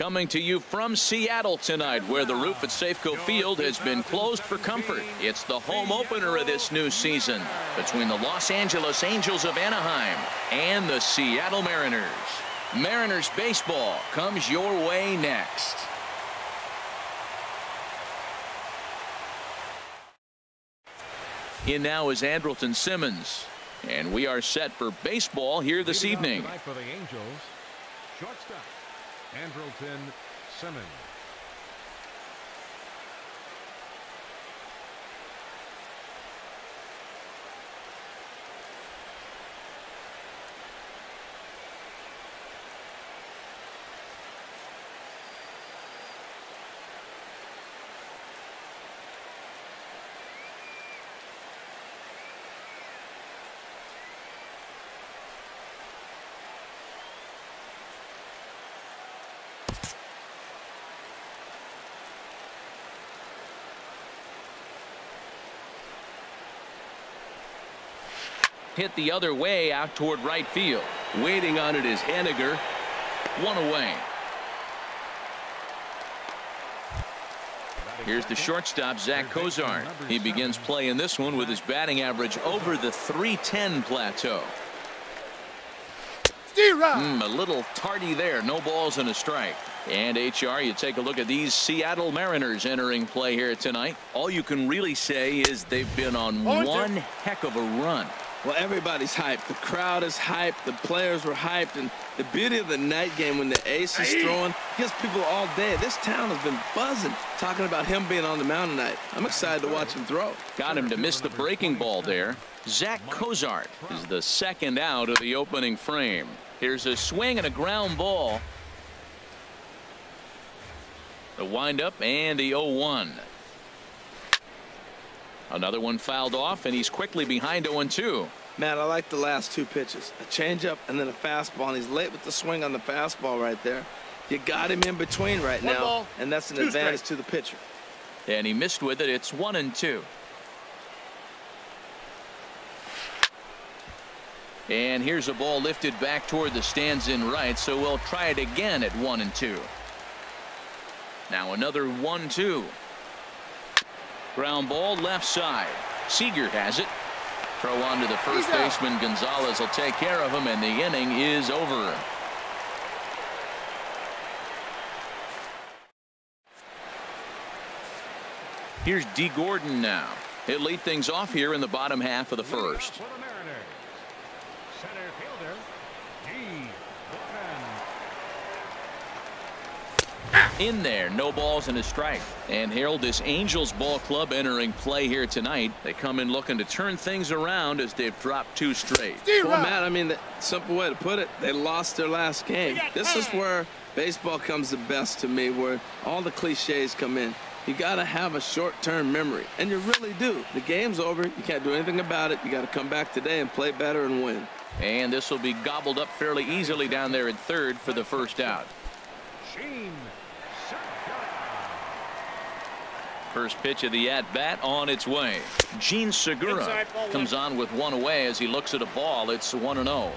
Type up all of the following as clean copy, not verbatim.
Coming to you from Seattle tonight, where the roof at Safeco Field has been closed for comfort. It's the home opener of this new season between the Los Angeles Angels of Anaheim and the Seattle Mariners. Mariners baseball comes your way next. In now is Andrelton Simmons, and we are set for baseball here this evening. For the Angels, shortstop Andrelton Simmons. Hit the other way out toward right field. Waiting on it is Henniger. One away. Here's the shortstop, Zach Cozart. He begins play in this one with his batting average over the .310 plateau. A little tardy there. No balls and a strike. And HR, you take a look at these Seattle Mariners entering play here tonight. All you can really say is they've been on one heck of a run. Well, everybody's hyped. The crowd is hyped. The players were hyped. And the beauty of the night game when the ace is throwing gets people all day. This town has been buzzing talking about him being on the mound tonight. I'm excited to watch him throw. Got him to miss the breaking ball there. Zach Cozart is the second out of the opening frame. Here's a swing and a ground ball. The windup and the 0-1. Another one fouled off, and he's quickly behind 0-2. Matt, I like the last two pitches. A changeup and then a fastball, and he's late with the swing on the fastball right there. You got him in between right now, and that's an advantage to the pitcher. And he missed with it. It's 1-2. And here's a ball lifted back toward the stands in right, so we'll try it again at 1-2. Now another 1-2. Ground ball left side. Seager has it. Throw on to the first baseman. Gonzalez will take care of him, and the inning is over. Here's D. Gordon now. He'll lead things off here in the bottom half of the first. For the Mariners, center fielder D. In there, no balls and a strike. And Harold, this Angels ball club entering play here tonight. They come in looking to turn things around as they've dropped 2 straight. Well, Matt, I mean, the simple way to put it, they lost their last game. This is where baseball comes the best to me, where all the cliches come in. You got to have a short-term memory, and you really do. The game's over. You can't do anything about it. You got to come back today and play better and win. And this will be gobbled up fairly easily down there at third for the first out. First pitch of the at-bat on its way. Gene Segura comes on with 1 away as he looks at a ball. It's 1-0.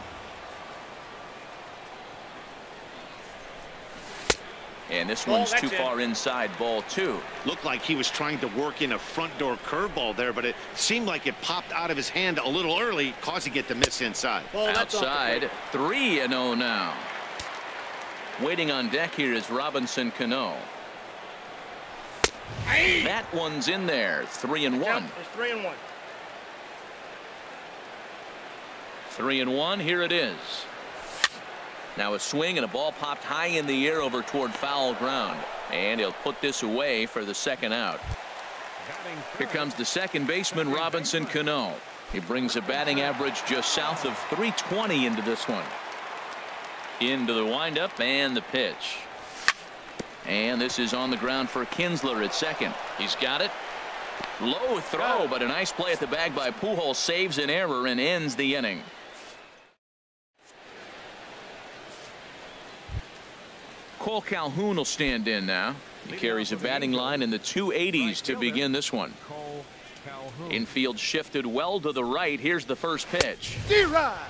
And this one's too far inside, ball 2. Looked like he was trying to work in a front door curveball there, but it seemed like it popped out of his hand a little early, causing it to miss inside. Outside, 3-0 now. Waiting on deck here is Robinson Cano. That one's in there. 3-1. It's 3-1. 3-1. Here it is. Now a swing and a ball popped high in the air over toward foul ground, and he'll put this away for the second out. Here comes the second baseman, Robinson Cano. He brings a batting average just south of .320 into this one. Into the windup and the pitch. And this is on the ground for Kinsler at second. He's got it. Low throw, but a nice play at the bag by Pujols saves an error and ends the inning. Cole Calhoun will stand in now. He carries a batting line in the 280s to begin this one. Infield shifted well to the right. Here's the first pitch.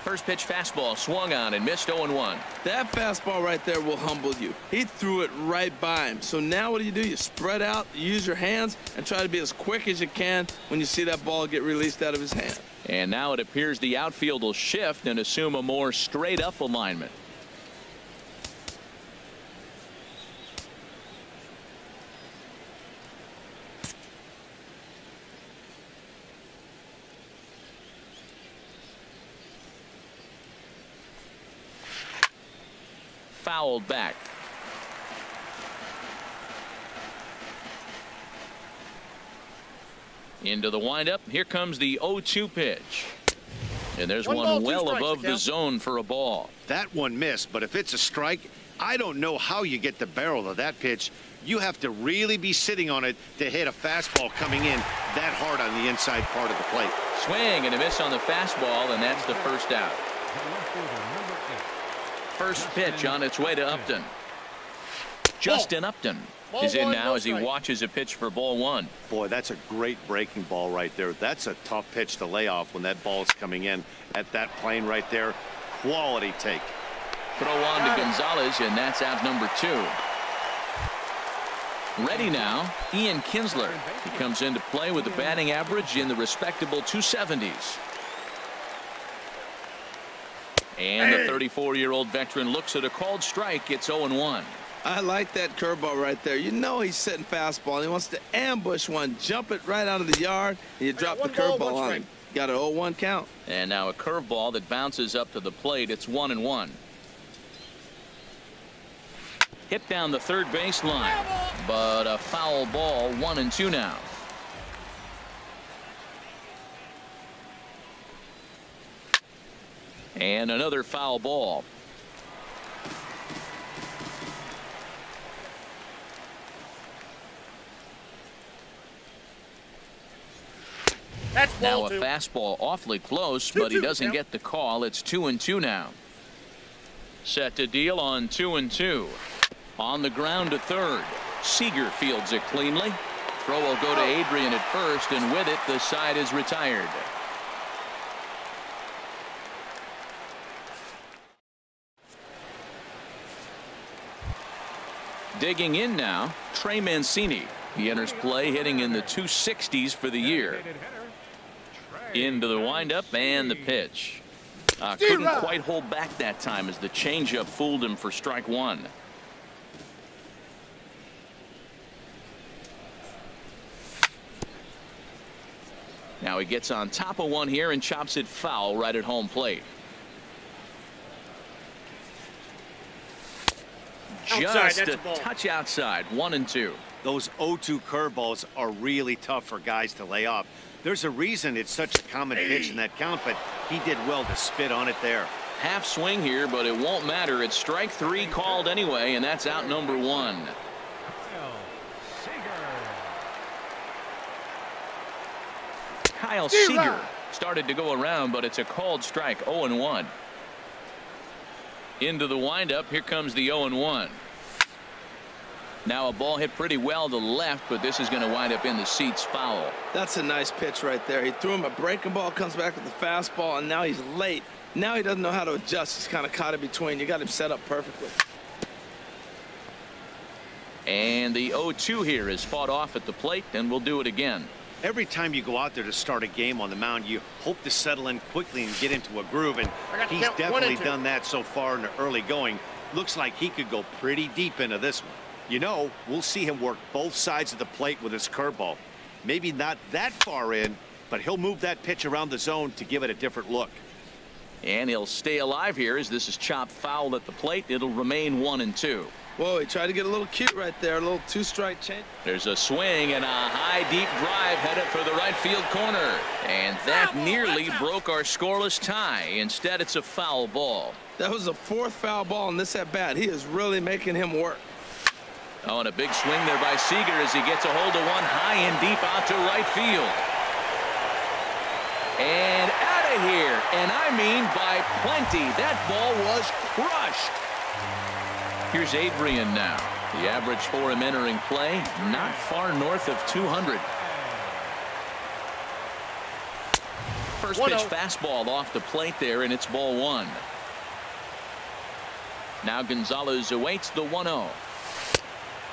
First pitch fastball swung on and missed 0-1. That fastball right there will humble you. He threw it right by him. So now what do? You spread out, use your hands, and try to be as quick as you can when you see that ball get released out of his hand. And now it appears the outfield will shift and assume a more straight up alignment. Fouled back. Into the windup. Here comes the 0-2 pitch. And there's one well above the zone for a ball. That one missed, but if it's a strike, I don't know how you get the barrel of that pitch. You have to really be sitting on it to hit a fastball coming in that hard on the inside part of the plate. Swing and a miss on the fastball, and that's the first out. First pitch on its way to Upton. Justin Upton is in now as he watches a pitch for ball one. Boy, that's a great breaking ball right there. That's a tough pitch to lay off when that ball is coming in at that plane right there. Quality take. Throw on to Gonzalez, and that's out number 2. Ready now, Ian Kinsler. He comes into play with a batting average in the respectable 270s. And the 34-year-old veteran looks at a called strike. It's 0-1. I like that curveball right there. You know he's sitting fastball, and he wants to ambush one, jump it right out of the yard, and you drop the curveball on him. Got an 0-1 count. And now a curveball that bounces up to the plate. It's 1-1. Hit down the third baseline, but a foul ball. 1-2 now. And another foul ball. That's now a fastball awfully close, but he doesn't get the call. It's 2-2 now. Set to deal on 2-2. On the ground to third. Seager fields it cleanly. Throw will go to Adrian at first, and with it, the side is retired. Digging in now, Trey Mancini. He enters play hitting in the 260s for the year. Into the windup and the pitch. Couldn't quite hold back that time as the changeup fooled him for strike one. Now he gets on top of one here and chops it foul right at home plate. Just a touch outside. 1-2. Those 0-2 curveballs are really tough for guys to lay off. There's a reason it's such a common pitch in that count, but he did well to spit on it there. Half swing here, but it won't matter. It's strike 3 called anyway, and that's out number 1. Kyle Seager started to go around, but it's a called strike. 0-1. Into the windup. Here comes the 0-1. Now a ball hit pretty well to the left, but this is going to wind up in the seats. Foul. That's a nice pitch right there. He threw him a breaking ball, comes back with the fastball, and now he's late. Now he doesn't know how to adjust. He's kind of caught in between. You got him set up perfectly. And the 0-2 here is fought off at the plate, and we'll do it again. Every time you go out there to start a game on the mound, you hope to settle in quickly and get into a groove, and he's definitely done that so far in the early going. Looks like he could go pretty deep into this one. You know, we'll see him work both sides of the plate with his curveball. Maybe not that far in, but he'll move that pitch around the zone to give it a different look. And he'll stay alive here as this is chopped foul at the plate. It'll remain 1-2. Whoa, he tried to get a little cute right there. A little 2-strike change. There's a swing and a high deep drive headed for the right field corner. And that nearly broke our scoreless tie. Instead, it's a foul ball. That was the 4th foul ball in this at bat. He is really making him work. Oh, and a big swing there by Seager as he gets a hold of one high and deep out to right field. And out of here. And I mean by plenty. That ball was crushed. Here's Adrian now. The average for him entering play, not far north of 200. First pitch fastball off the plate there, and it's ball one. Now Gonzalez awaits the 1-0.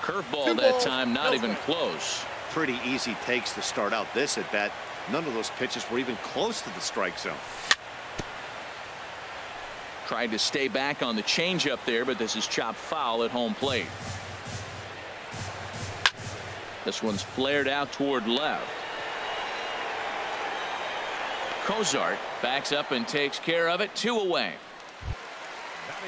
Curveball that time, not even close. Pretty easy takes to start out this at bat. None of those pitches were even close to the strike zone. Tried to stay back on the changeup there, but this is chopped foul at home plate. This one's flared out toward left. Cozart backs up and takes care of it. 2 away.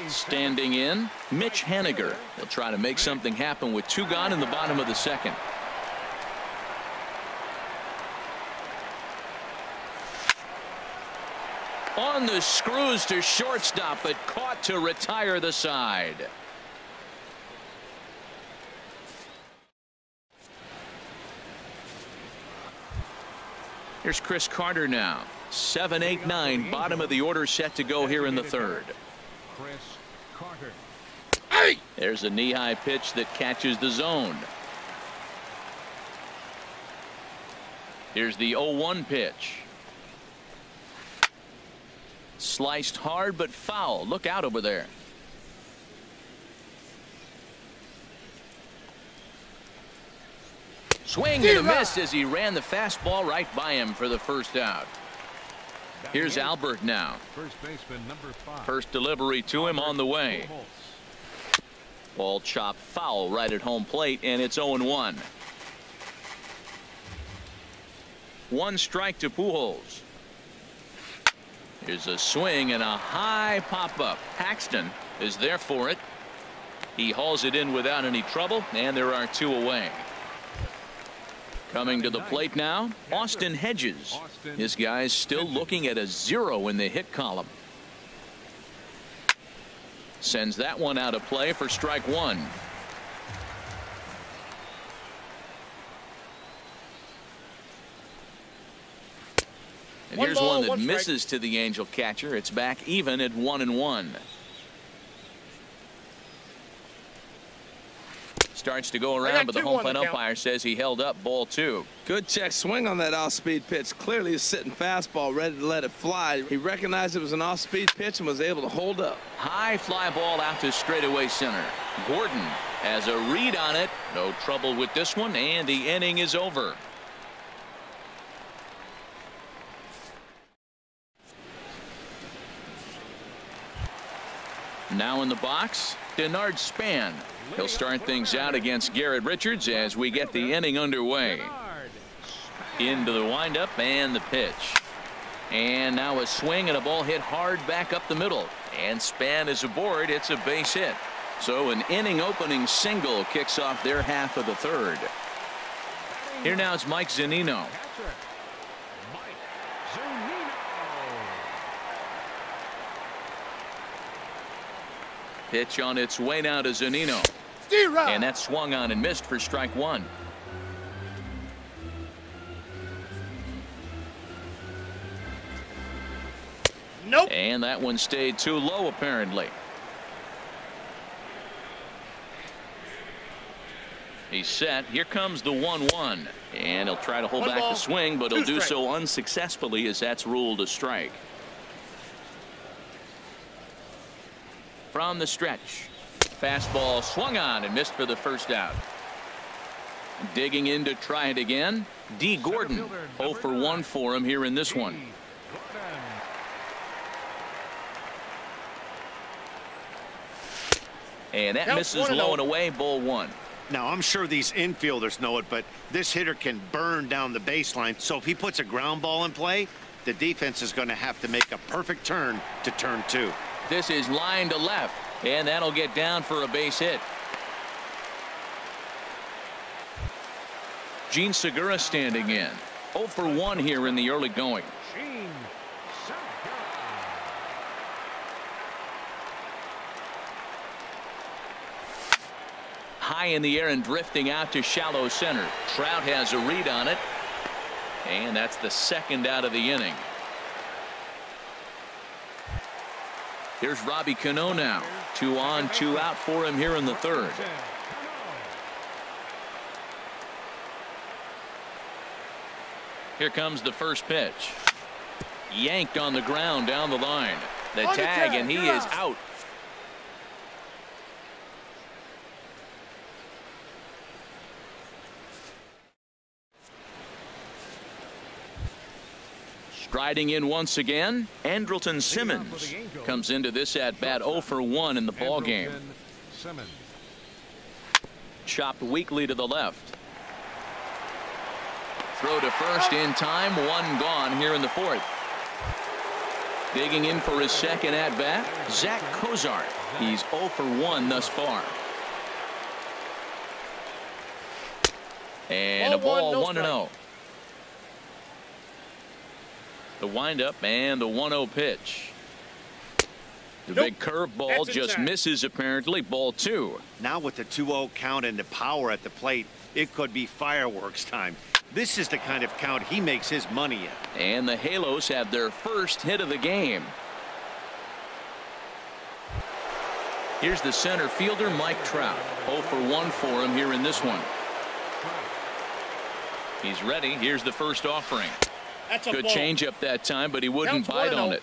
Standing in, Mitch Haniger. He'll try to make something happen with 2 gone in the bottom of the second. On the screws to shortstop, but caught to retire the side. Here's Chris Carter now. 7, 8, 9, bottom of the order set to go here in the third. Chris Carter. Hey! There's a knee-high pitch that catches the zone. Here's the 0-1 pitch. Sliced hard but foul. Look out over there. Swing and a miss as he ran the fastball right by him for the first out. Here's Albert now. First baseman number 5. First delivery to him on the way. Ball chopped foul right at home plate, and it's 0-1. 1 strike to Pujols. Here's a swing and a high pop-up. Paxton is there for it. He hauls it in without any trouble, and there are 2 away. Coming to the plate now, Austin Hedges. His guy's still looking at a 0 in the hit column. Sends that one out of play for strike 1. And here's one that misses to the Angel catcher. It's back even at 1-1. Starts to go around, but the home plate umpire says he held up ball 2. Good check swing on that off-speed pitch. Clearly he's sitting fastball ready to let it fly. He recognized it was an off-speed pitch and was able to hold up. High fly ball out to straightaway center. Gordon has a read on it. No trouble with this one, and the inning is over. Now in the box, Denard Span. He'll start things out against Garrett Richards as we get the inning underway. Into the windup and the pitch. And now a swing and a ball hit hard back up the middle. And Span is aboard. It's a base hit. So an inning opening single kicks off their half of the third. Here now is Mike Zunino. Pitch on its way now to Zunino. And that swung on and missed for strike 1. Nope. And that one stayed too low apparently. He's set. Here comes the 1-1. And he'll try to hold back the swing, but he'll do so unsuccessfully as that's ruled a strike. From the stretch. Fastball swung on and missed for the first out. Digging in to try it again. D. Gordon. 0 for 1 for him here in this one. And that misses low and away, ball 1. Now I'm sure these infielders know it, but this hitter can burn down the baseline. So if he puts a ground ball in play, the defense is going to have to make a perfect turn to turn 2. This is line to left, and that'll get down for a base hit. Gene Segura standing in. 0 for 1 here in the early going. High in the air and drifting out to shallow center. Trout has a read on it, and that's the second out of the inning. Here's Robbie Cano now. 2 on, 2 out for him here in the third. Here comes the first pitch. Yanked on the ground down the line. The tag, and he is out. Striding in once again, Andrelton Simmons comes into this at bat 0 for 1 in the ball game. Chopped weakly to the left. Throw to first in time. One gone here in the fourth. Digging in for his second at bat, Zach Cozart. He's 0 for 1 thus far. And a ball 1-0. The windup and the 1-0 pitch. The big curveball just misses apparently. Ball 2. Now with the 2-0 count and the power at the plate, it could be fireworks time. This is the kind of count he makes his money in. And the Halos have their first hit of the game. Here's the center fielder, Mike Trout. 0 for 1 for him here in this one. He's ready. Here's the first offering. Good changeup that time, but he wouldn't bite on it.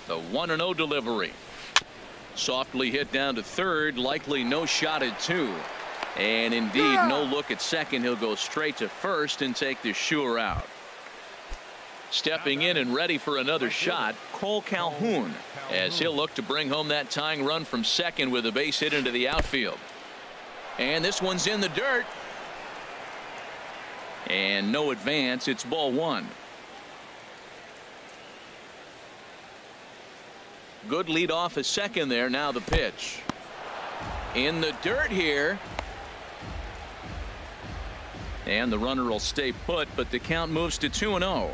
The 1-0 delivery. Softly hit down to third. Likely no shot at 2. And indeed, no look at second. He'll go straight to first and take the sure out. Stepping in and ready for another shot, Cole Calhoun, as he'll look to bring home that tying run from second with a base hit into the outfield. And this one's in the dirt. And no advance. It's ball 1. Good lead off a second there. Now the pitch. In the dirt here. And the runner will stay put, but the count moves to 2-0.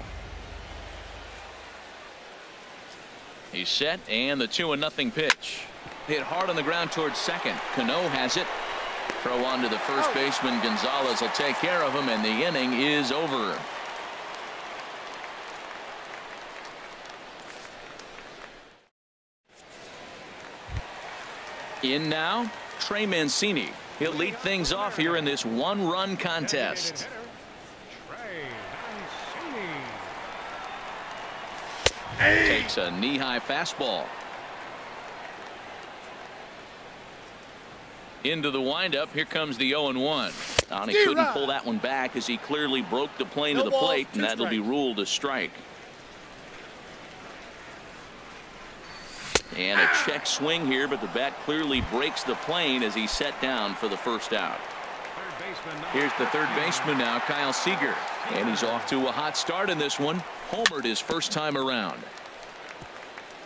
He's set, and the 2-0 pitch. Hit hard on the ground towards second. Cano has it. Throw on to the first baseman. Gonzalez will take care of him, and the inning is over. In now, Trey Mancini. He'll lead things off here in this one-run contest. Takes a knee-high fastball. Into the windup. Here comes the 0-1. And he couldn't pull that one back as he clearly broke the plane of the plate, and that'll be ruled a strike. And a check swing here, but the bat clearly breaks the plane as he's set down for the first out. Here's the third baseman now, Kyle Seager. And he's off to a hot start in this one. Homered his first time around.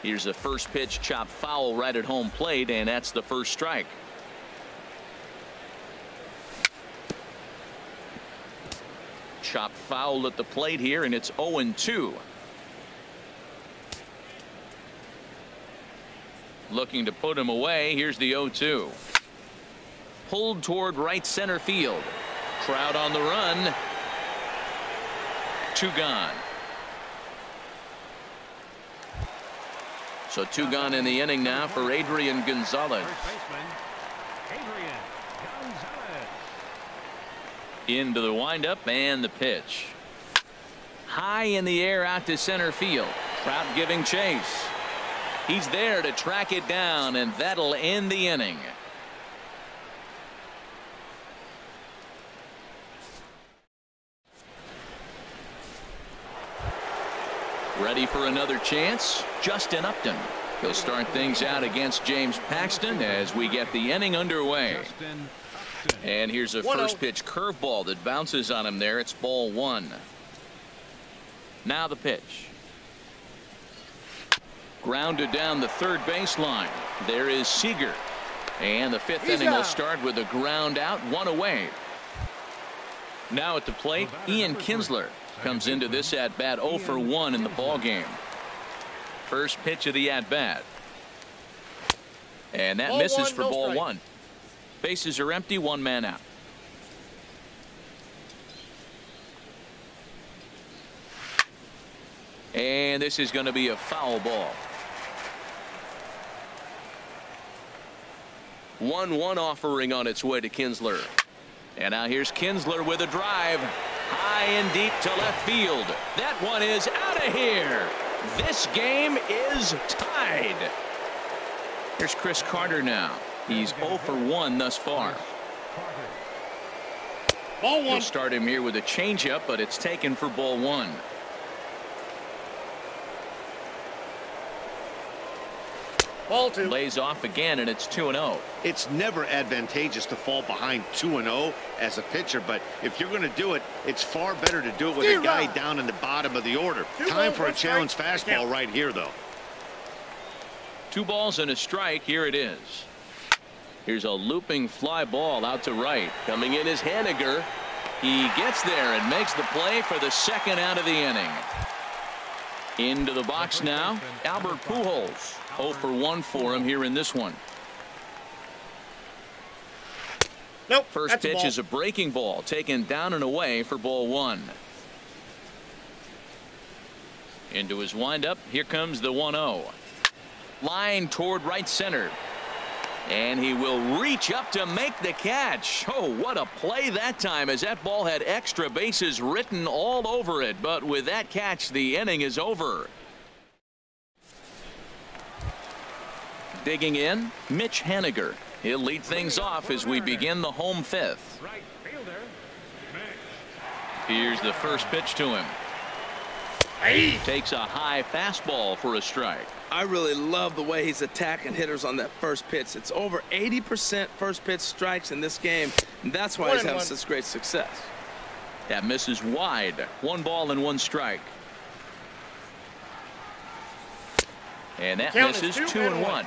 Here's the first pitch, chopped foul right at home plate, and that's the first strike. Chopped foul at the plate here, and it's 0-2. Looking to put him away. Here's the 0-2. Pulled toward right center field. Trout on the run. 2 gone. So 2 gone in the inning now for Adrian Gonzalez. Into the windup and the pitch. High in the air out to center field. Trout giving chase. He's there to track it down, and that'll end the inning. Ready for another chance? Justin Upton. He'll start things out against James Paxton as we get the inning underway. And here's a first pitch curveball that bounces on him there. It's ball 1. Now the pitch. Grounded down the third baseline. There is Seager. And the 5th inning will start with a ground out, 1 away. Now at the plate, Ian Kinsler comes into this at bat 0 for 1 in the ball game. First pitch of the at bat. And that misses for ball 1. Bases are empty, 1 man out. And this is going to be a foul ball. 1-1 offering on its way to Kinsler. And now here's Kinsler with a drive. High and deep to left field. That one is out of here. This game is tied. Here's Chris Carter now. He's 0 for 1 thus far. Ball 1. We'll start him here with a changeup, but it's taken for ball 1. Ball 2. Lays off again, and it's 2-0. It's never advantageous to fall behind 2-0 as a pitcher, but if you're going to do it, it's far better to do it with a guy down in the bottom of the order. Time for a challenge fastball right here, though. 2 balls and a strike. Here it is. Here's a looping fly ball out to right. Coming in is Haniger. He gets there and makes the play for the second out of the inning. Into the box now, Albert Pujols. 0 for 1 for him here in this one. Nope. First pitch is a breaking ball taken down and away for ball 1. Into his windup. Here comes the 1-0. Line toward right center. And he will reach up to make the catch. Oh, what a play that time, as that ball had extra bases written all over it. But with that catch, the inning is over. Digging in, Mitch Haniger. He'll lead things off as we begin the home 5th. Right fielder, Mitch. Here's the first pitch to him. Hey. Takes a high fastball for a strike. I really love the way he's attacking hitters on that first pitch. It's over 80% first pitch strikes in this game, and that's why he's having such great success. That misses wide. 1 ball and 1 strike. And that misses 2-1.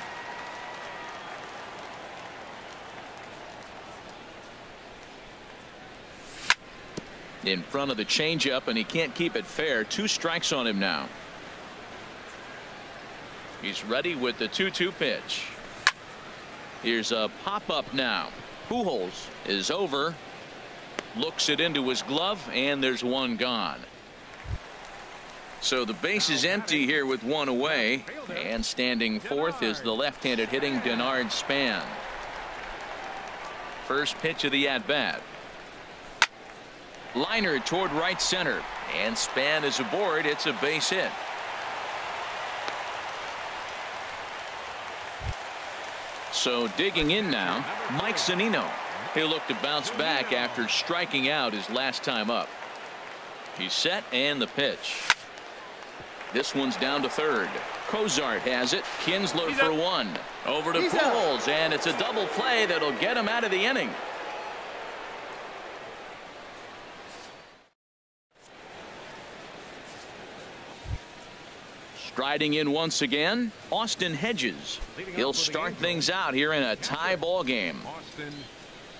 In front of the changeup, and he can't keep it fair. 2 strikes on him now. He's ready with the 2-2 pitch. Here's a pop-up now. Pujols is over. Looks it into his glove, and there's 1 gone. So the base is empty here with 1 away. And standing fourth is the left-handed hitting Denard Span. First pitch of the at-bat. Liner toward right center, and Span is aboard. It's a base hit. So digging in now, Mike Zunino. He'll look to bounce back after striking out his last time up. He's set, and the pitch. This one's down to third. Cozart has it. Kinsler for 1. Over to Pujols, and it's a double play that'll get him out of the inning. Striding in once again, Austin Hedges. He'll start things out here in a tie ball game. Austin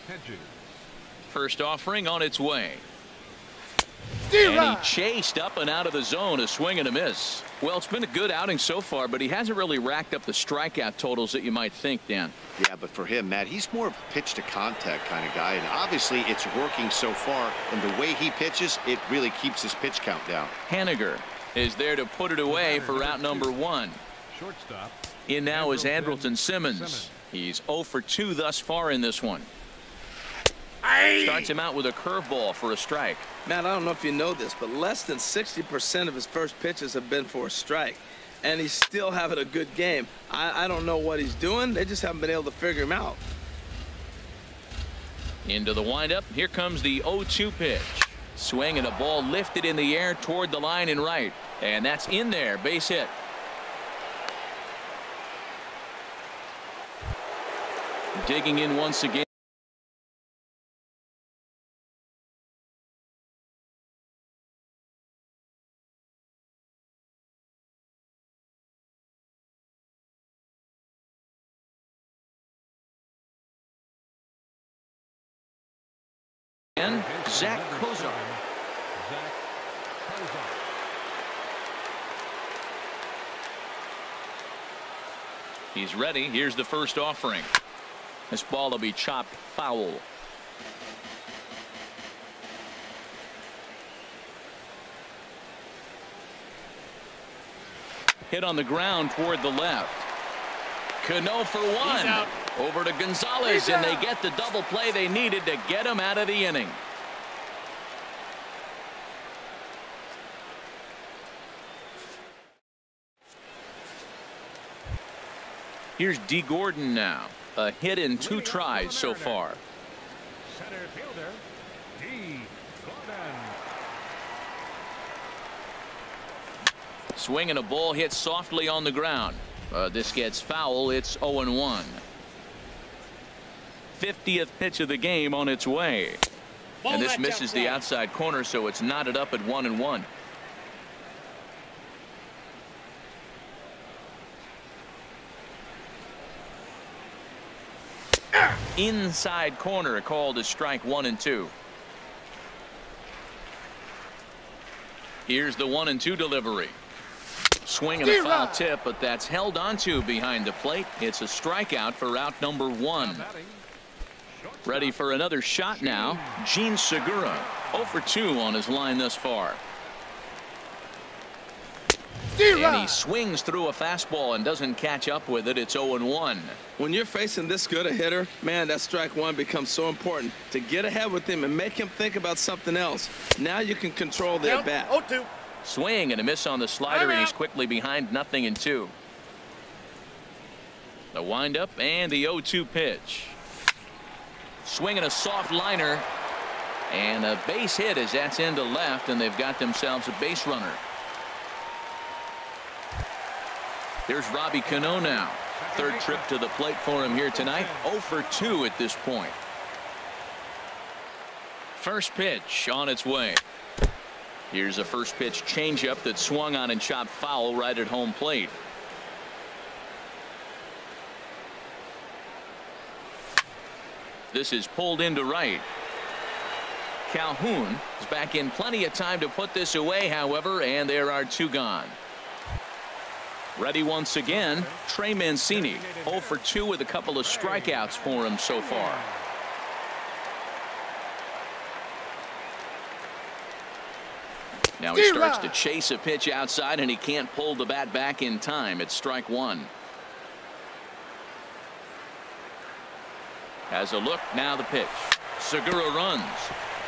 Hedges. First offering on its way. And he chased up and out of the zone. A swing and a miss. Well, it's been a good outing so far, but he hasn't really racked up the strikeout totals that you might think, Dan. Yeah, but for him, Matt, he's more of a pitch to contact kind of guy, and obviously it's working so far, and the way he pitches, it really keeps his pitch count down. Haniger is there to put it away for route number 1. Shortstop. In now is Andrelton Simmons. He's 0 for 2 thus far in this one. Starts him out with a curveball for a strike. Matt, I don't know if you know this, but less than 60% of his first pitches have been for a strike, and he's still having a good game. I don't know what he's doing. They just haven't been able to figure him out. Into the windup. Here comes the 0-2 pitch. Swing and a ball lifted in the air toward the line and right. And that's in there. Base hit. Digging in once again. And Zach Cozart. He's ready. Here's the first offering. This ball will be chopped foul. Hit on the ground toward the left. Cano for 1. Over to Gonzalez, and they get the double play they needed to get him out of the inning. Here's D. Gordon now. A hit in 2 tries so far. Center fielder, D. Gordon. Swing and a ball hit softly on the ground. This gets foul. It's 0-1. 50th pitch of the game on its way. And this misses the outside corner, so it's knotted up at 1-1. Inside corner called as strike 1 and 2. Here's the 1-2 delivery. Swing and a foul tip, but that's held onto behind the plate. It's a strikeout for out number 1. Ready for another shot now. Gene Segura 0 for 2 on his line thus far. And he swings through a fastball and doesn't catch up with it. It's 0-1. When you're facing this good a hitter, man, that strike 1 becomes so important to get ahead with him and make him think about something else. Now you can control their bat. 0-2. Swing and a miss on the slider, and he's quickly behind 0-2. The windup and the 0-2 pitch. Swing and a soft liner, and a base hit as that's into left, and they've got themselves a base runner. There's Robbie Cano now. 3rd trip to the plate for him here tonight. 0 for 2 at this point. First pitch on its way. Here's a first pitch changeup that swung on and chopped foul right at home plate. This is pulled into right. Calhoun is back in plenty of time to put this away, however, and there are 2 gone. Ready once again, Trey Mancini. 0 for 2 with a couple of strikeouts for him so far. Now he starts to chase a pitch outside, and he can't pull the bat back in time. It's strike 1. Has a look, now the pitch. Segura runs.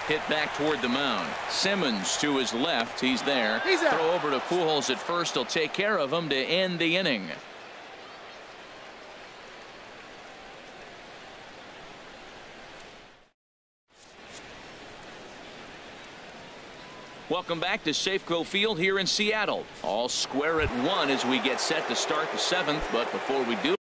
Hit back toward the mound. Simmons to his left. He's there. Throw over to Pujols at first. He'll take care of him to end the inning. Welcome back to Safeco Field here in Seattle. All square at 1 as we get set to start the 7th. But before we do,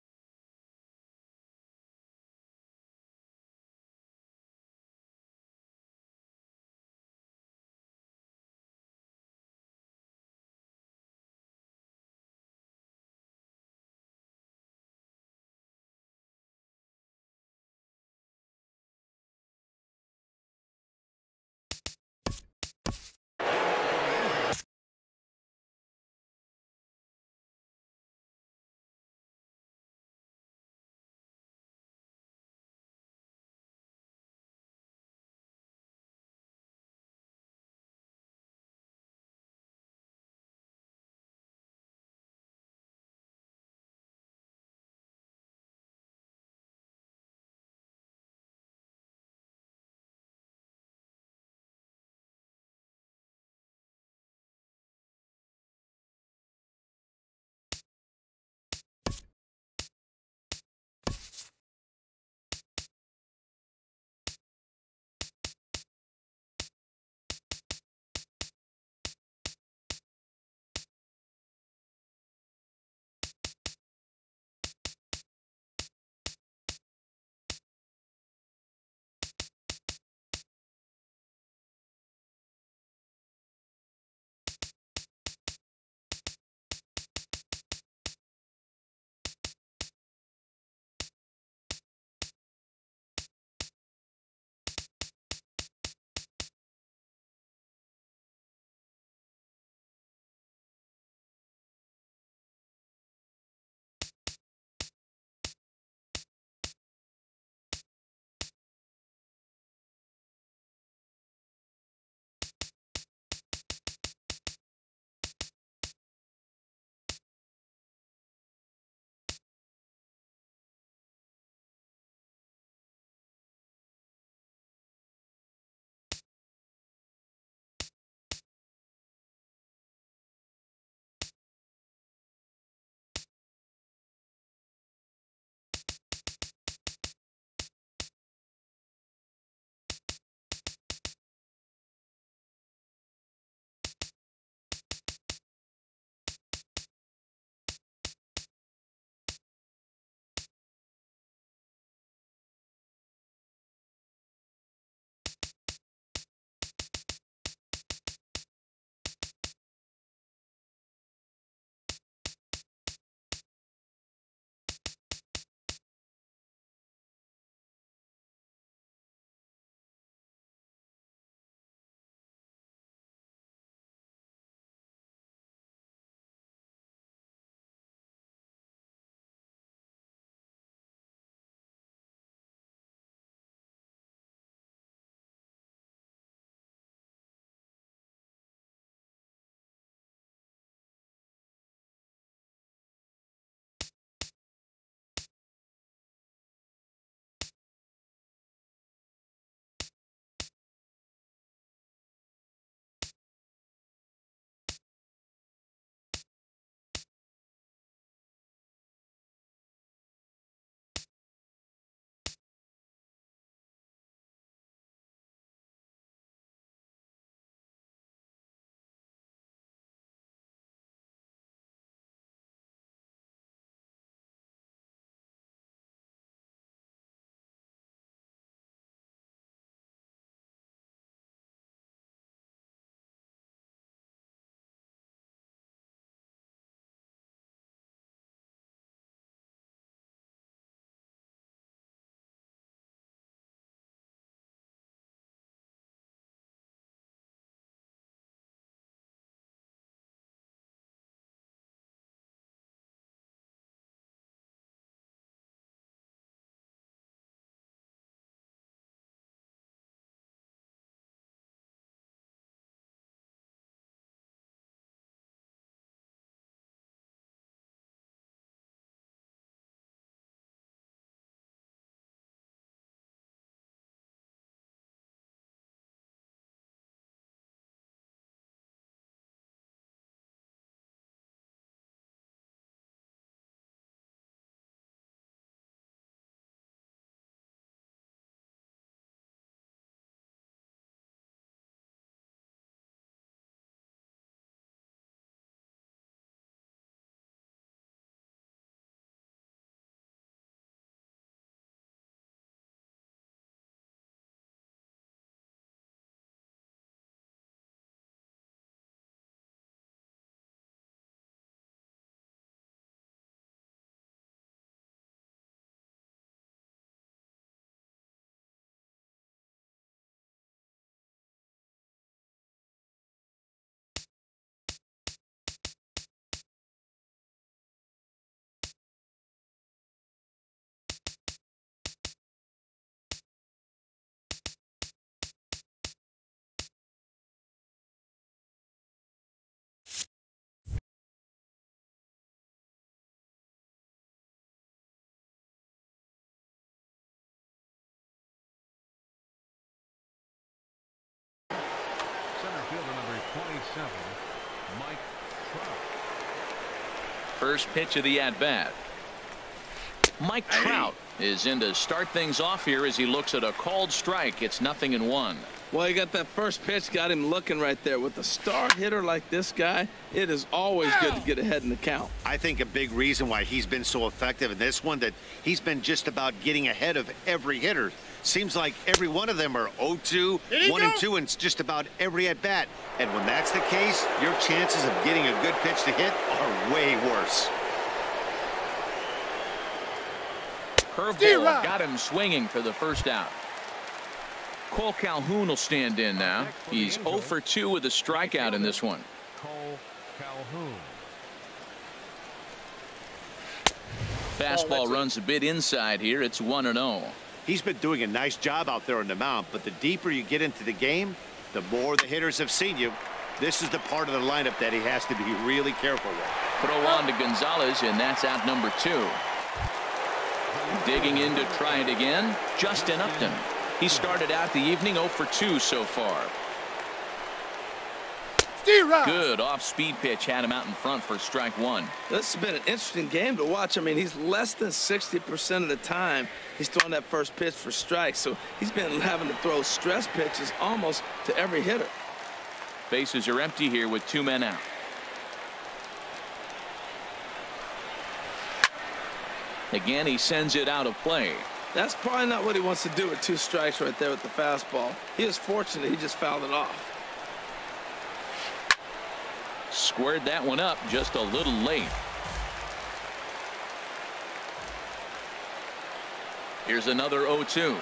First pitch of the at-bat. Mike Trout is in to start things off here as he looks at a called strike. It's 0-1. Well, he got that first pitch, got him looking right there. With a star hitter like this guy, it is always good to get ahead in the count. I think a big reason why he's been so effective in this one, that he's been just about getting ahead of every hitter. Seems like every one of them are 0-2, 1-2, and just about every at bat. And when that's the case, your chances of getting a good pitch to hit are way worse. Curveball got him swinging for the first out. Cole Calhoun will stand in now. He's 0 for 2 with a strikeout in this one. Cole Calhoun. Fastball runs a bit inside here. It's 1-0. He's been doing a nice job out there on the mound, but the deeper you get into the game, the more the hitters have seen you. This is the part of the lineup that he has to be really careful with. Throw on to Gonzalez, and that's out number 2. Digging in to try it again, Justin Upton. He started out the evening 0 for 2 so far. Good off-speed pitch had him out in front for strike 1. This has been an interesting game to watch. I mean, he's less than 60% of the time he's throwing that first pitch for strikes. So he's been having to throw stress pitches almost to every hitter. Bases are empty here with 2 men out. Again, he sends it out of play. That's probably not what he wants to do with 2 strikes right there with the fastball. He is fortunate he just fouled it off. Squared that one up just a little late. Here's another 0-2.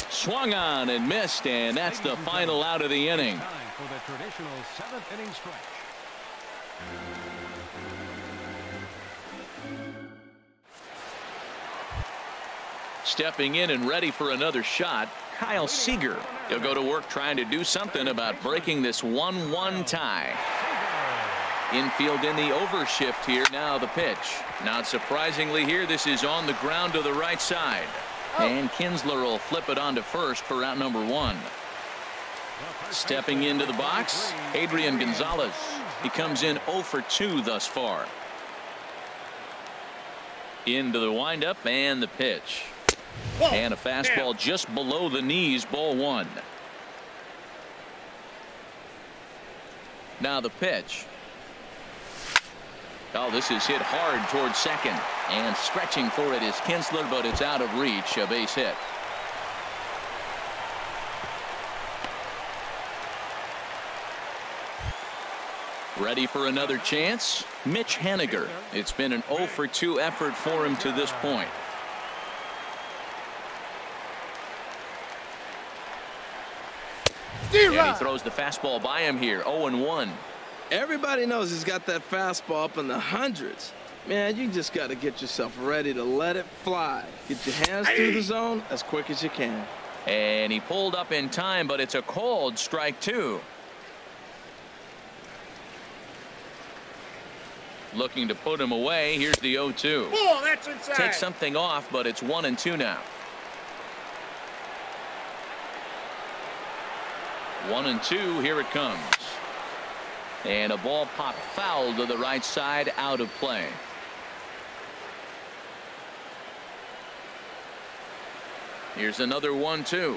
Swung on and missed, and that's the final out of the inning. Time for the traditional 7th inning stretch. Stepping in and ready for another shot, Kyle Seager. He'll go to work trying to do something about breaking this 1-1 tie. Infield in the overshift here. Now the pitch. Not surprisingly here, this is on the ground to the right side. And Kinsler will flip it on to first for out number 1. Stepping into the box, Adrian Gonzalez. He comes in 0 for 2 thus far. Into the windup and the pitch. And a fastball just below the knees, ball 1. Now the pitch. Oh, this is hit hard towards second. And stretching for it is Kinsler, but it's out of reach. A base hit. Ready for another chance? Mitch Haniger. It's been an 0 for 2 effort for him to this point. And he throws the fastball by him here. 0-1. Everybody knows he's got that fastball up in the hundreds. Man, you just got to get yourself ready to let it fly. Get your hands through the zone as quick as you can. And he pulled up in time, but it's a called strike 2. Looking to put him away. Here's the 0-2. Oh, that's inside. Takes something off, but it's 1-2 now. 1-2. Here it comes. And a ball popped foul to the right side, out of play. Here's another 1-2.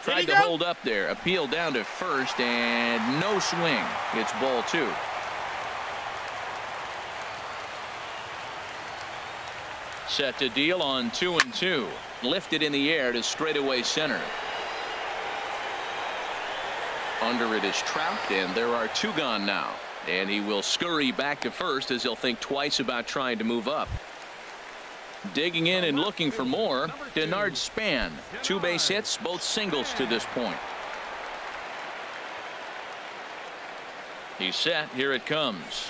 Tried to hold up there. Appeal down to first, and no swing. It's ball 2. Set to deal on 2-2. Lifted in the air to straightaway center. Under it is Trout, and there are 2 gone now. And he will scurry back to first as he'll think twice about trying to move up. Digging in and looking for more, Denard Span. 2 base hits, both singles to this point. He's set. Here it comes.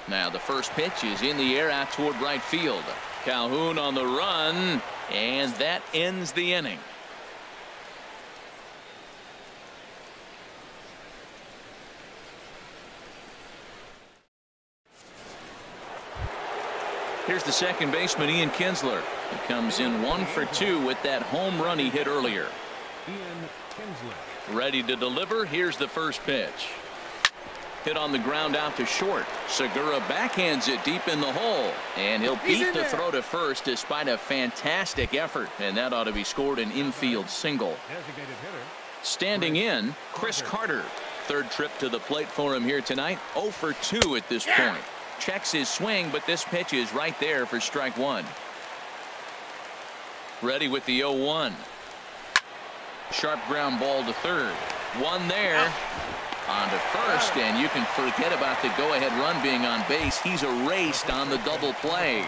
Now the first pitch is in the air out toward right field. Calhoun on the run, and that ends the inning. Here's the second baseman, Ian Kinsler. He comes in 1 for 2 with that home run he hit earlier. Ian Kinsler. Ready to deliver. Here's the first pitch. Hit on the ground out to short. Segura backhands it deep in the hole. And he'll beat the throw to first despite a fantastic effort. And that ought to be scored an infield single. Standing in, Chris Carter. Third trip to the plate for him here tonight. 0 for 2 at this point. Checks his swing, but this pitch is right there for strike one. Ready with the 0-1. Sharp ground ball to third. One there. On to first, and you can forget about the go-ahead run being on base. He's erased on the double play.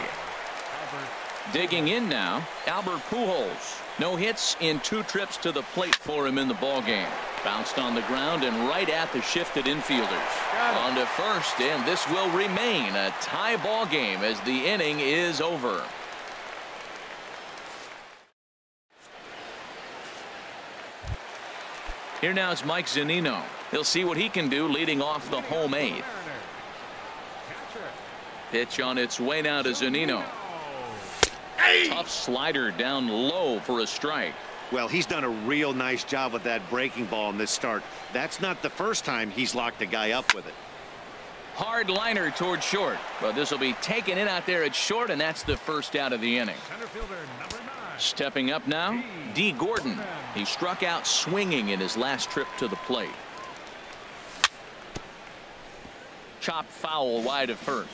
Digging in now, Albert Pujols. No hits in 2 trips to the plate for him in the ballgame. Bounced on the ground and right at the shifted infielders. On to first, and this will remain a tie ball game as the inning is over. Here now is Mike Zunino. He'll see what he can do leading off the home 8th. Pitch on its way now to Zunino. Tough slider down low for a strike. Well, he's done a real nice job with that breaking ball in this start. That's not the first time he's locked a guy up with it. Hard liner toward short, but this will be taken in out there at short, and that's the first out of the inning. Stepping up now, D. Gordon. He struck out swinging in his last trip to the plate. Chopped foul wide of first.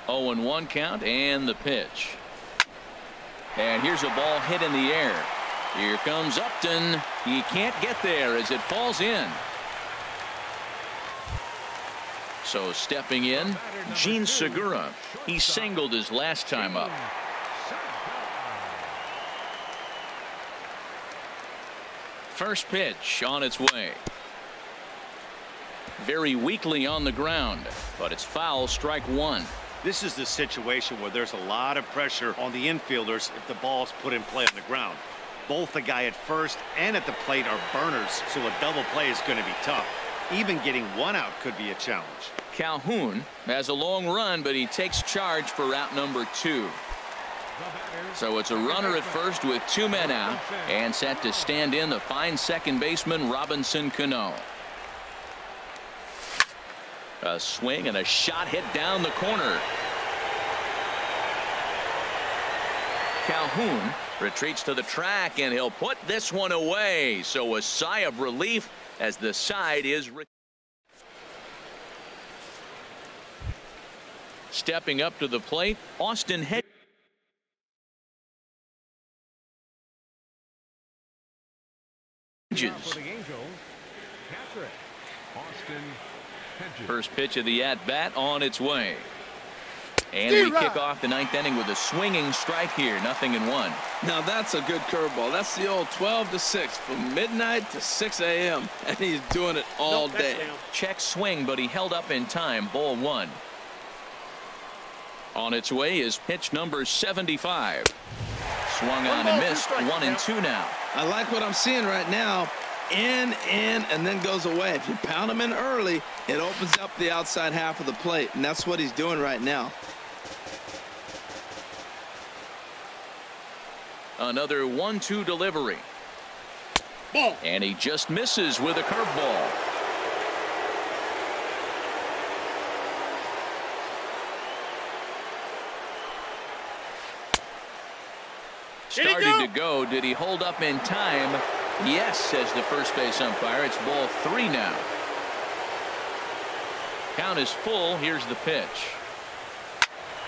0-1 count, and the pitch. And here's a ball hit in the air. Here comes Upton. He can't get there as it falls in. So stepping in, Gene Segura. He singled his last time up. First pitch on its way. Very weakly on the ground, but it's foul, strike one. This is the situation where there's a lot of pressure on the infielders if the ball's put in play on the ground. Both the guy at first and at the plate are burners, so a double play is going to be tough. Even getting one out could be a challenge. Calhoun has a long run, but he takes charge for route number 2. So it's a runner at first with 2 men out, and set to stand in the fine second baseman Robinson Cano. A swing and a shot hit down the corner. Calhoun retreats to the track, and he'll put this one away. So a sigh of relief as the side is. Stepping up to the plate, Austin Hedges. First pitch of the at-bat on its way. And we kick off the 9th inning with a swinging strike here. 0-1. Now that's a good curveball. That's the old 12 to 6 from midnight to 6 a.m. and he's doing it all day. Check swing, but he held up in time. Ball 1. On its way is pitch number 75. Swung on and missed. 1-2 now. I like what I'm seeing right now. In, and then goes away. If you pound him in early, it opens up the outside half of the plate, and that's what he's doing right now. Another 1-2 delivery. Ball. And he just misses with a curveball. Starting to go. Did he hold up in time? Yes, says the first base umpire. It's ball 3 now. Count is full. Here's the pitch.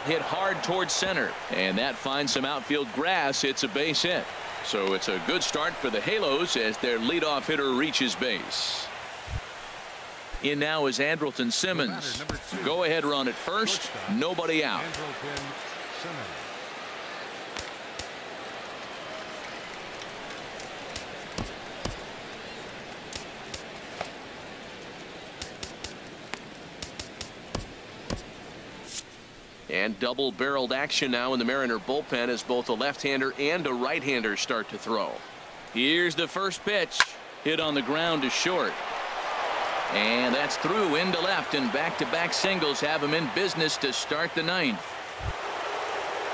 Hit hard towards center, and that finds some outfield grass. It's a base hit. So it's a good start for the Halos as their leadoff hitter reaches base. In now is Andrelton Simmons. Go ahead run at first. Nobody out. And double-barreled action now in the Mariner bullpen as both a left-hander and a right-hander start to throw. Here's the first pitch. Hit on the ground to short. And that's through into left, and back-to-back singles have him in business to start the 9th.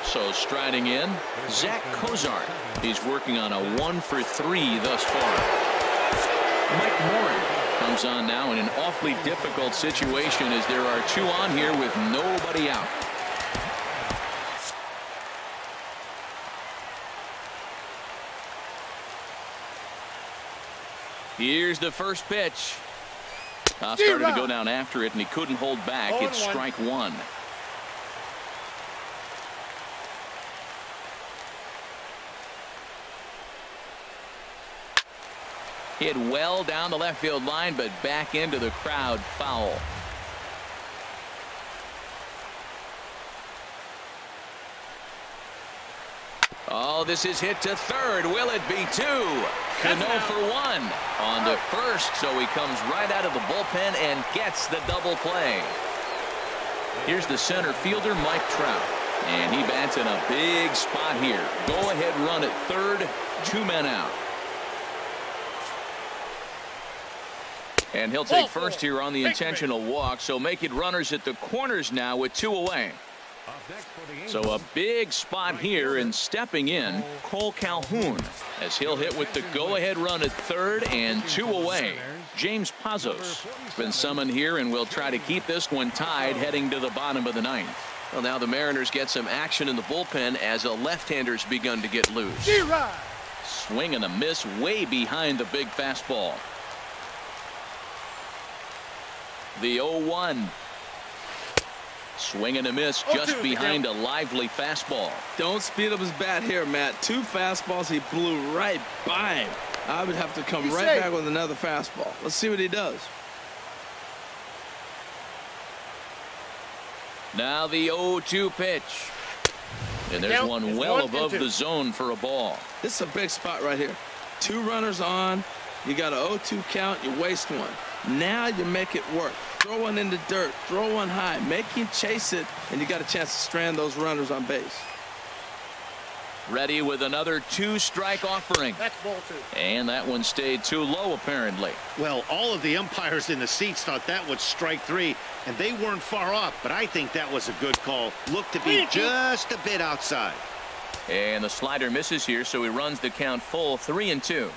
So striding in, Zach Cozart. He's working on a 1 for 3 thus far. Mike Morin Comes on now in an awfully difficult situation as there are 2 on here with nobody out. Here's the first pitch. Started to go down after it, and he couldn't hold back. It's strike 1. Hit well down the left field line, but back into the crowd, foul. Oh, this is hit to third. Will it be 2? Cano for 1 on to first, so he comes right out of the bullpen and gets the double play. Here's the center fielder, Mike Trout, and he bats in a big spot here. Go ahead run at third, 2 men out. And he'll take first here on the intentional walk, so make it runners at the corners now with 2 away. So a big spot here, and stepping in, Cole Calhoun, as he'll hit with the go-ahead run at third and 2 away. James Pazos has been summoned here and will try to keep this one tied heading to the bottom of the 9th. Well, now the Mariners get some action in the bullpen as a left-hander's begun to get loose. Swing and a miss way behind the big fastball. The 0-1. Swing and a miss just behind a lively fastball. Don't speed up his bat here, Matt. 2 fastballs, he blew right by him. I would have to come right back with another fastball. Let's see what he does. Now the 0-2 pitch. And there's one well above the zone for a ball. This is a big spot right here. 2 runners on. You got a 0-2 count. You waste 1. Now you make it work. Throw one in the dirt. Throw one high. Make him chase it, and you got a chance to strand those runners on base. Ready with another 2-strike offering. That's ball 2. And that one stayed too low, apparently. Well, all of the umpires in the seats thought that was strike 3, and they weren't far off, but I think that was a good call. Looked to be just a bit outside. And the slider misses here, so he runs the count full, 3-2.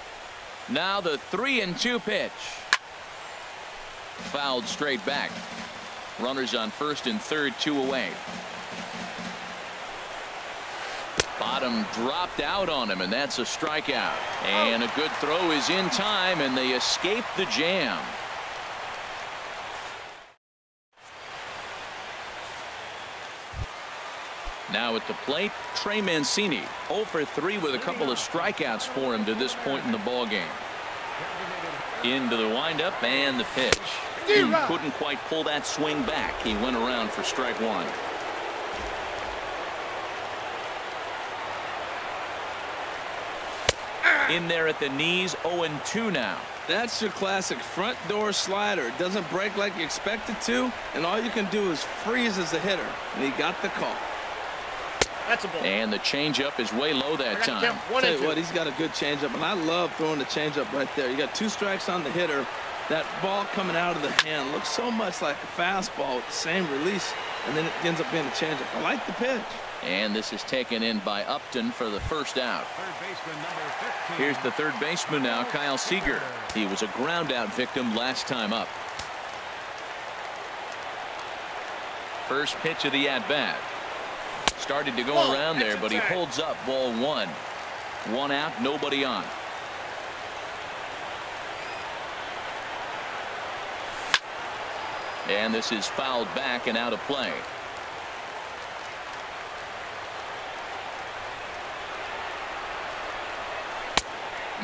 Now the 3-2 pitch. Fouled straight back. Runners on first and third, 2 away. Bottom dropped out on him, and that's a strikeout. And a good throw is in time, and they escape the jam. Now at the plate, Trey Mancini, 0 for 3 with a couple of strikeouts for him to this point in the ballgame. Into the windup and the pitch. He couldn't quite pull that swing back. He went around for strike 1. In there at the knees, 0-2 now. That's your classic front door slider. It doesn't break like you expect it to, and all you can do is freeze as a hitter. And he got the call. That's a ball. And the changeup is way low that time. Tell you what, he's got a good changeup, and I love throwing the changeup right there. You got 2 strikes on the hitter. That ball coming out of the hand looks so much like a fastball with the same release, and then it ends up being a changeup. I like the pitch. And this is taken in by Upton for the first out. Here's the third baseman now, Kyle Seager. He was a ground out victim last time up. First pitch of the at bat. Started to go around there, but he holds up, ball 1. 1 out, nobody on. And this is fouled back and out of play.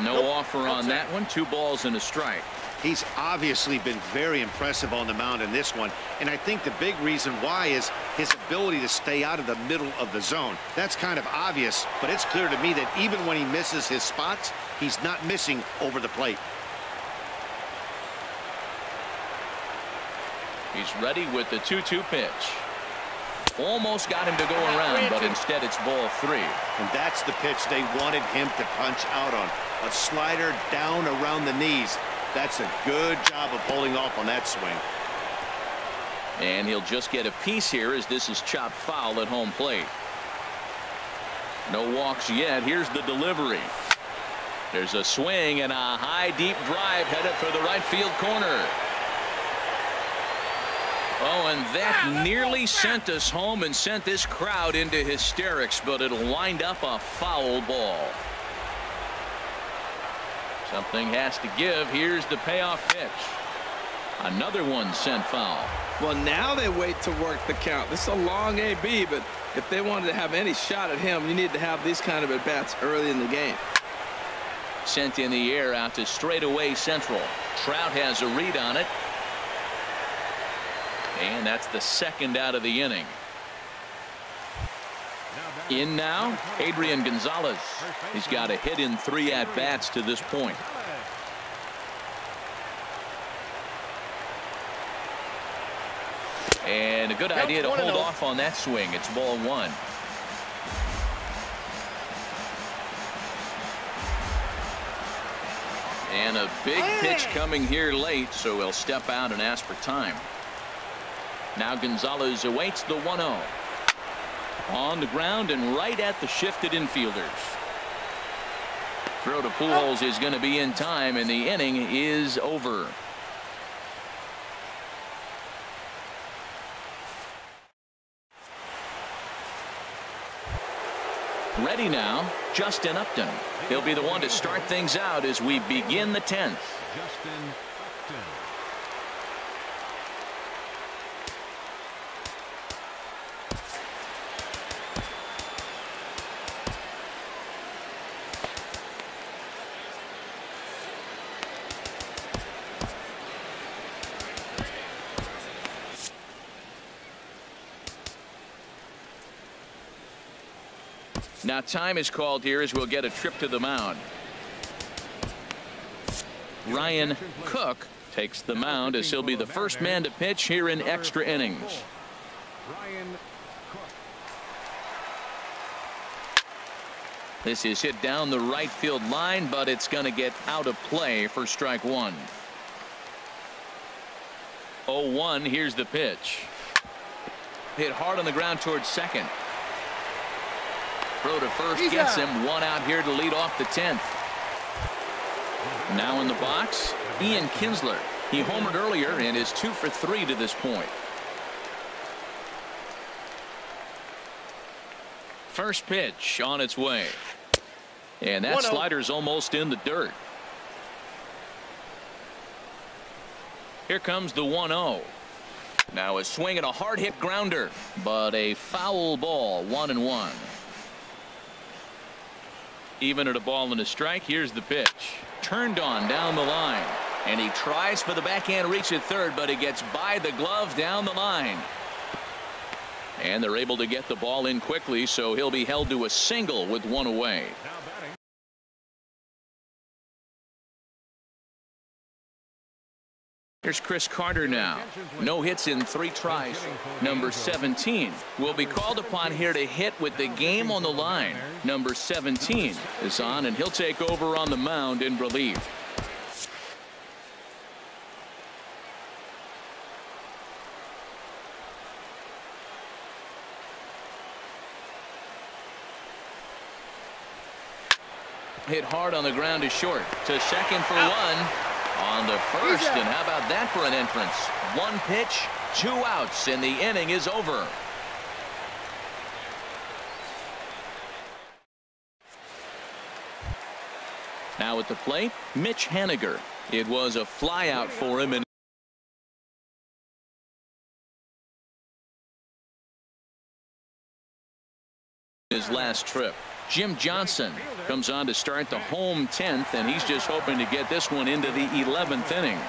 No offer on that one. 2 balls and a strike. He's obviously been very impressive on the mound in this one, and I think the big reason why is his ability to stay out of the middle of the zone. That's kind of obvious, but it's clear to me that even when he misses his spots, he's not missing over the plate. He's ready with the 2-2 pitch. Almost got him to go around, but instead it's ball 3. And that's the pitch they wanted him to punch out on. A slider down around the knees. That's a good job of holding off on that swing. And he'll just get a piece here as this is chopped foul at home plate. No walks yet. Here's the delivery. There's a swing and a high deep drive headed for the right field corner. Oh, and that nearly sent us home and sent this crowd into hysterics, but it'll wind up a foul ball. Something has to give. Here's the payoff pitch. Another one sent foul. Well, now they wait to work the count. This is a long AB, but if they wanted to have any shot at him, you need to have these kind of at-bats early in the game. Sent in the air out to straightaway central. Trout has a read on it. And that's the second out of the inning. In now, Adrian Gonzalez. He's got a hit in 3 at-bats to this point. And a good idea to hold off on that swing. It's ball 1. And a big pitch coming here late, so he'll step out and ask for time. Now Gonzalez awaits the 1-0. On the ground and right at the shifted infielders. Throw to Pujols is going to be in time, and the inning is over. Ready now, Justin Upton. He'll be the one to start things out as we begin the 10th. Justin Upton. Now time is called here as we'll get a trip to the mound. Ryan Cook takes the mound as he'll be the first man to pitch here in extra innings. Ryan Cook. This is hit down the right field line, but it's going to get out of play for strike 1. 0-1. Here's the pitch. Hit hard on the ground towards second. Throw to first gets him. 1 out here to lead off the 10th. Now in the box, Ian Kinsler. He homered earlier and is 2 for 3 to this point. First pitch on its way. And that slider's almost in the dirt. Here comes the 1-0. Now a swing and a hard hit grounder, but a foul ball. 1-1. Even at a ball and a strike. Here's the pitch. Turned on down the line. And he tries for the backhand reach at third, but it gets by the glove down the line. And they're able to get the ball in quickly, so he'll be held to a single with 1 away. Now batting. Here's Chris Carter now. No hits in 3 tries. Number 17 will be called upon here to hit with the game on the line. Number 17 is on, and he'll take over on the mound in relief. Hit hard on the ground is short. To second for 1. On the first, and how about that for an entrance? 1 pitch, 2 outs, and the inning is over. Now at the plate, Mitch Haniger. It was a flyout for him in his last trip. Jim Johnson comes on to start the home 10th, and he's just hoping to get this one into the 11th inning. Now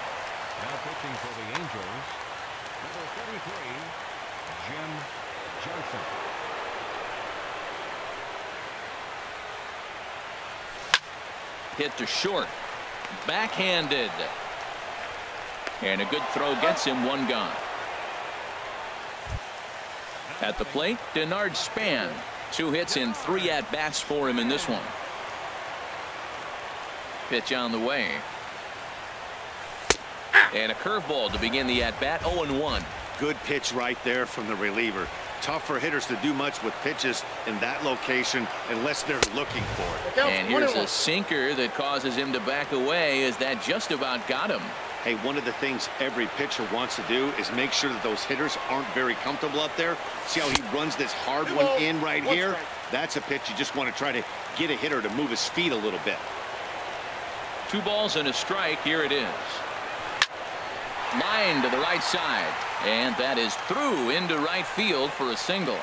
pitching for the Angels, number 33, Jim Johnson. Hit to short. Backhanded. And a good throw gets him. 1 gone. At the plate, Denard Span. 2 hits in 3 at-bats for him in this one. Pitch on the way. And a curveball to begin the at-bat. 0-1. Good pitch right there from the reliever. Tough for hitters to do much with pitches in that location unless they're looking for it. And here's a sinker that causes him to back away as that just about got him. Hey, one of the things every pitcher wants to do is make sure that those hitters aren't very comfortable up there. See how he runs this hard one in right here? That's a pitch you just want to try to get a hitter to move his feet a little bit. 2 balls and a strike. Here it is. Line to the right side, and that is through into right field for a single.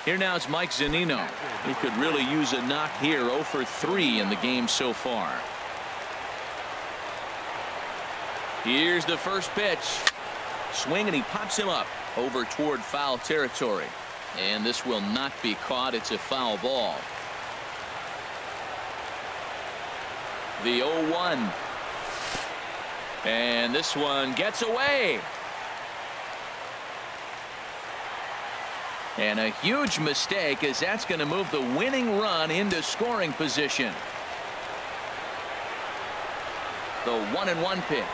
Here now is Mike Zunino. He could really use a knock here. 0 for 3 in the game so far. Here's the first pitch. Swing, and he pops him up over toward foul territory. And this will not be caught. It's a foul ball. The 0-1. And this one gets away. And a huge mistake, as that's going to move the winning run into scoring position. The 1-1 pitch.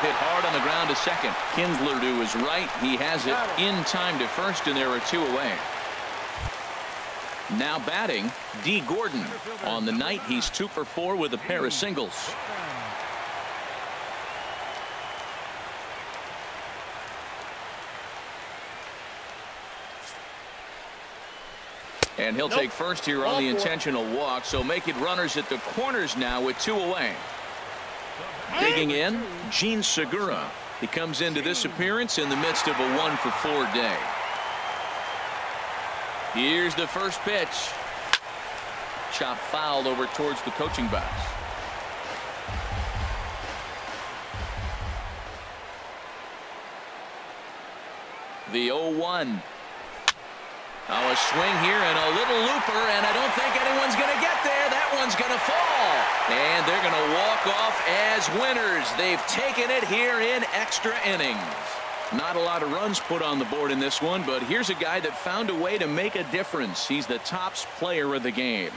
Hit hard on the ground to second. Kinsler to his right. He has it in time to first, and there are 2 away. Now batting, D. Gordon. On the night, he's 2 for 4 with a pair of singles. And he'll take first here on the intentional walk, so make it runners at the corners now with 2 away. Digging in, Gene Segura. He comes into this appearance in the midst of a 1 for 4 day. Here's the first pitch. Chop fouled over towards the coaching box. The 0-1. Now a swing here and a little looper, and I don't think anyone's going to get there. That one's going to fall. And they're going to walk off as winners. They've taken it here in extra innings. Not a lot of runs put on the board in this one, but here's a guy that found a way to make a difference. He's the tops player of the game.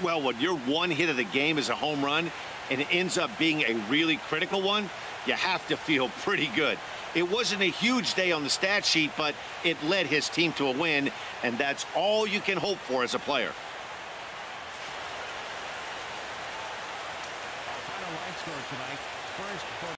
Well, when your one hit of the game is a home run and it ends up being a really critical one, you have to feel pretty good. It wasn't a huge day on the stat sheet, but it led his team to a win, and that's all you can hope for as a player. Our final line score tonight. First.